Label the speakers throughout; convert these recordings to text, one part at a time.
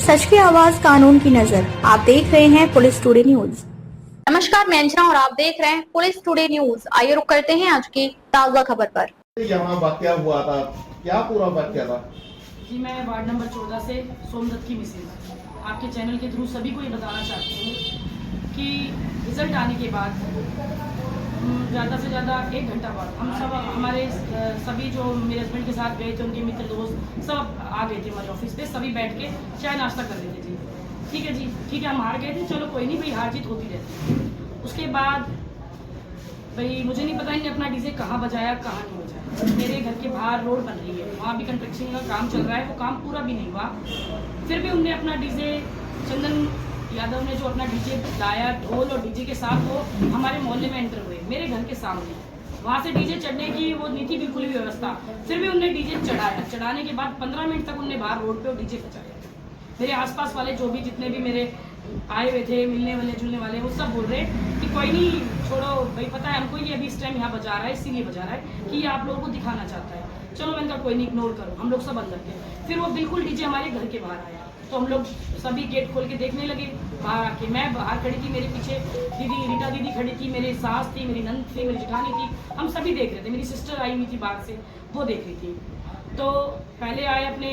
Speaker 1: सच की आवाज, कानून की नजर। आप देख रहे हैं पुलिस टुडे न्यूज।
Speaker 2: नमस्कार, मैं अंजना और आप देख रहे हैं पुलिस टुडे न्यूज। आइए रुक करते हैं आज की ताजा खबर पर।
Speaker 3: यहाँ वाकया हुआ था, क्या पूरा वाकया था?
Speaker 4: जी, मैं वार्ड नंबर 14 से सोमदत्त की मिसेज आपके चैनल के थ्रू सभी को ये बताना चाहती हूँ कि रिजल्ट आने के बाद ज़्यादा से ज़्यादा 1 घंटा बाद हम सब हमारे सभी जो मेरे हस्बैंड के साथ गए थे, उनके मित्र दोस्त सब आ गए थे हमारे ऑफिस पे। सभी बैठ के चाय नाश्ता कर रहे थे। जी ठीक है जी, ठीक है, हम हार गए थे, चलो कोई नहीं भाई, हार जीत होती रहती है। उसके बाद भाई मुझे नहीं पता इन्हें अपना डीजे कहाँ बजाया कहाँ नहीं बजाया। मेरे घर के बाहर रोड बन रही है, वहाँ भी कंस्ट्रक्शन का काम चल रहा है, वो काम पूरा भी नहीं हुआ। फिर भी उनने अपना डीजे, चंदन यादव ने जो अपना डीजे लाया, ढोल और डीजे के साथ वो हमारे मोहल्ले में एंटर हुए, मेरे घर के सामने। वहाँ से डीजे चढ़ने की वो नहीं थी बिल्कुल भी व्यवस्था। फिर भी उनने डीजे चढ़ाया। चढ़ाने के बाद 15 मिनट तक उनने बाहर रोड पे डीजे बजाया। मेरे आसपास वाले जो भी जितने भी मेरे आए हुए थे, मिलने वाले जुलने वाले, वो सब बोल रहे कि कोई नहीं, छोड़ो भाई, पता है हमको ये अभी इस टाइम यहाँ बजा रहा है, इसीलिए बजा रहा है कि ये आप लोगों को दिखाना चाहता है। चलो मैंने कहा कोई नहीं, इग्नोर करो। हम लोग सब अंदर थे। फिर वो बिल्कुल डीजे हमारे घर के बाहर आया, तो हम लोग सभी गेट खोल के देखने लगे। बाहर आके मैं बाहर खड़ी थी, मेरे पीछे दीदी रीटा दीदी खड़ी थी, मेरी सास थी, मेरी नंद थी, मेरी जेठानी थी, हम सभी देख रहे थे। मेरी सिस्टर आई हुई थी बाहर से, वो देख रही थी। तो पहले आए अपने,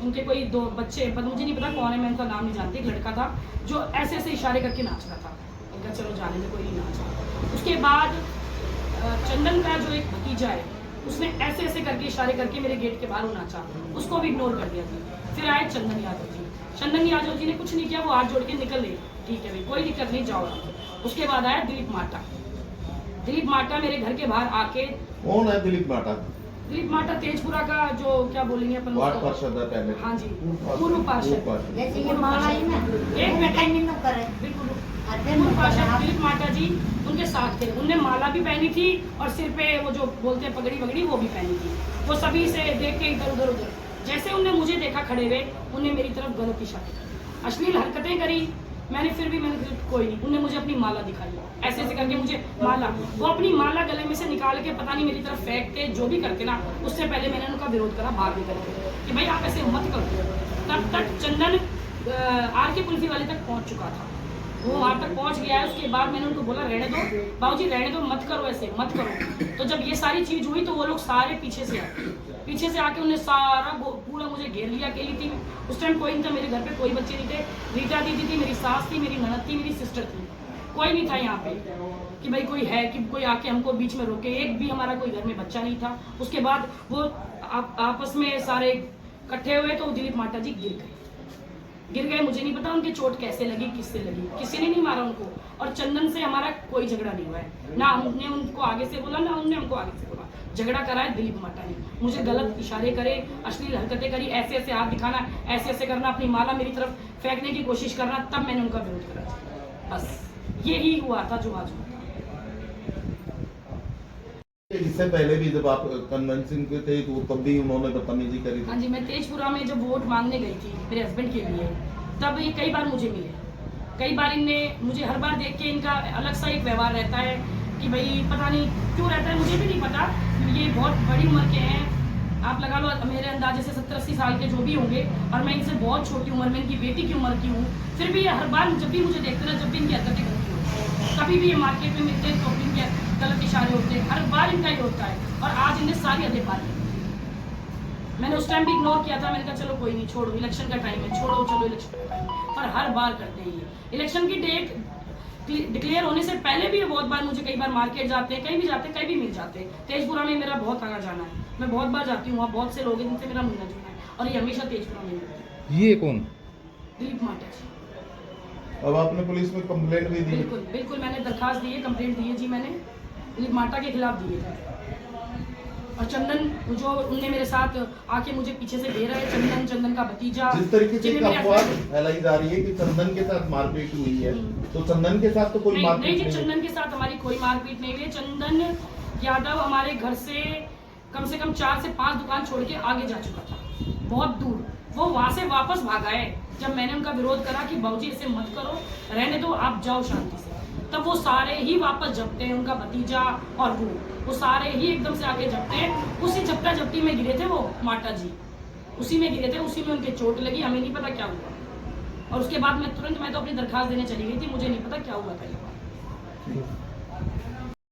Speaker 4: उनके कोई 2 बच्चे, पर मुझे नहीं पता कौन है, मैं उनका नाम नहीं जानती। एक लड़का था जो ऐसे ऐसे इशारे करके नाच रहा था। उनका चलो जाने में कोई नहीं नाचा। उसके बाद चंदन का जो एक भतीजा है, उसने ऐसे ऐसे करके इशारे करके मेरे गेट के बाहर वो नाचा, उसको भी इग्नोर कर दिया था। फिर आए चंदन यादव जी। चंदन यादव जी ने कुछ नहीं किया, वो हाथ जोड़ के निकल गए, ठीक है भाई कोई दिक्कत नहीं, जाओ। उसके बाद आया दिलीप माटा। दिलीप माटा मेरे घर के बाहर आके,
Speaker 3: कौन है दिलीप माटा?
Speaker 4: दिलीप माटा तेजपुरा का जो क्या बोलेंगे अपन,
Speaker 3: वार्ड पार्षद है पहले।
Speaker 4: हाँ जी, पूर्व पार्षद।
Speaker 5: जैसे ये माला ही ना
Speaker 4: एक
Speaker 5: मिनट करे
Speaker 4: बिल्कुल।
Speaker 5: अध्ययन
Speaker 4: पूर्व पार्षद दिलीप माटा जी उनके साथ थे। उनने माला भी पहनी थी और सिर पे वो जो बोलते हैं पगड़ी वगड़ी, वो भी पहनी थी। वो सभी से देख के इधर उधर उधर, जैसे उनने मुझे देखा खड़े हुए, उन्हें मेरी तरफ गलत इशारा, अश्लील हरकतें करी। मैंने फिर भी मैंने कोई नहीं, उन्हें मुझे अपनी माला दिखाई, ऐसे ऐसे करके मुझे माला, वो अपनी माला गले में से निकाल के पता नहीं मेरी तरफ फेंकते, जो भी करते ना। उससे पहले मैंने उनका विरोध करा बाहर निकल के कि भाई आप ऐसे मत करो। तब तक चंदन आर के कुल्फी वाले तक पहुंच चुका था, वो वहाँ तक पहुंच गया है। उसके बाद मैंने उनको बोला रहने दो बाबूजी, रहने दो, मत करो ऐसे, मत करो। तो जब ये सारी चीज हुई तो वो लोग सारे पीछे से आके उन्हें सारा पूरा मुझे घेर लिया। अकेली थी उस टाइम, कोई नहीं था मेरे घर पे, कोई बच्चे नहीं थे। रीटा दीदी थी, मेरी सास थी, मेरी ननद थी, मेरी सिस्टर थी, कोई नहीं था यहाँ पे कि भाई कोई है कि कोई आके हमको बीच में रोके। एक भी हमारा कोई घर में बच्चा नहीं था। उसके बाद वो आपस में सारे इकट्ठे हुए तो दिलीप माटा जी गिर गए। मुझे नहीं पता उनकी चोट कैसे लगी, किससे लगी, किसी ने नहीं मारा उनको। और चंदन से हमारा कोई झगड़ा नहीं हुआ है, ना हमने उनको आगे से बोला, ना उन्होंने हमको आगे से बोला। झगड़ा करा है दिलीप माटा ने, मुझे गलत इशारे करे, अश्लील हरकतें करी, ऐसे ऐसे हाथ दिखाना, ऐसे ऐसे करना, अपनी माला मेरी तरफ फेंकने की कोशिश करना, तब मैंने उनका विरोध करा। बस यही हुआ था जो आज हुआ।
Speaker 3: इससे पहले भी जब आप कन्वेंशन के थे तो तब भी उन्होंने बदतमीजी करी थी?
Speaker 4: हाँ जी, मैं तेजपुरा में जब वोट मांगने गई थी मेरे हस्बैंड के लिए, तब ये कई बार मुझे मिले। कई बार इनने मुझे, हर बार देख के इनका अलग सा एक व्यवहार रहता है कि भाई पता नहीं क्यों रहता है, मुझे भी नहीं पता। ये बहुत बड़ी उम्र के हैं, आप लगा लो मेरे अंदाजे से 70-80 साल के जो भी होंगे, और मैं इनसे बहुत छोटी उम्र में, इनकी बेटी की उम्र की हूँ। फिर भी ये हर बार जब भी मुझे देखते ना, जब भी इनकी हरकतें होती हो, कभी भी ये मार्केट में मिलते हैं तो इनके गलत इशारे होते हैं, हर बार इनका ही होता है। और आज इनने सारी हदें पार की। मैंने उस टाइम भी इग्नोर किया था, मैंने कहा चलो कोई नहीं, छोड़ो, इलेक्शन का टाइम है, छोड़ो, चलो इलेक्शन का टाइम है। पर हर बार करते हैं ये। इलेक्शन की डेट डिक्लेयर होने से पहले भी बहुत बार मुझे, कई बार मार्केट जाते हैं, कहीं भी जाते हैं, कहीं भी मिल जाते हैं। तेजपुरा में मेरा बहुत आना जाना है, मैं बहुत बार जाती हूँ, वहाँ बहुत से लोग हैं जिनसे मेरा मिलना जुलना है, और ये हमेशा तेजपुरा में मिलते हैं।
Speaker 6: ये कौन?
Speaker 4: दिलीप माटा जी।
Speaker 3: अब आपने पुलिस में कंप्लेंट भी दी?
Speaker 4: बिल्कुल बिल्कुल, मैंने दरखास्त दी है, कंप्लेंट दी है जी मैंने, दिलीप माटा के खिलाफ दी है। और चंदन जो उनने मेरे साथ आके मुझे पीछे से घेरा है, चंदन का भतीजा।
Speaker 3: जिस तरीके से अफवाह फैलाई जा रही है कि चंदन के साथ मारपीट हुई है, तो चंदन के साथ तो कोई मारपीट
Speaker 4: नहीं, चंदन के साथ हमारी कोई मारपीट नहीं हुई है। चंदन यादव हमारे घर से कम 4 से 5 दुकान छोड़ के आगे जा चुका था, बहुत दूर। वो वहां से वापस भागा है। जब मैंने उनका विरोध करा कि बाबूजी ऐसे मत करो, रहने दो, आप जाओ शांति से, तब वो सारे ही वापस जपते हैं, उनका भतीजा और वो सारे ही एकदम से आगे जपते हैं। उसी झपटा झपटी में गिरे थे वो माटा जी, उसी में गिरे थे, उसी में उनके चोट लगी, हमें नहीं पता क्या हुआ। और उसके बाद मैं तो अपनी दरखास्त देने चली गई थी, मुझे नहीं पता क्या हुआ था ये बात।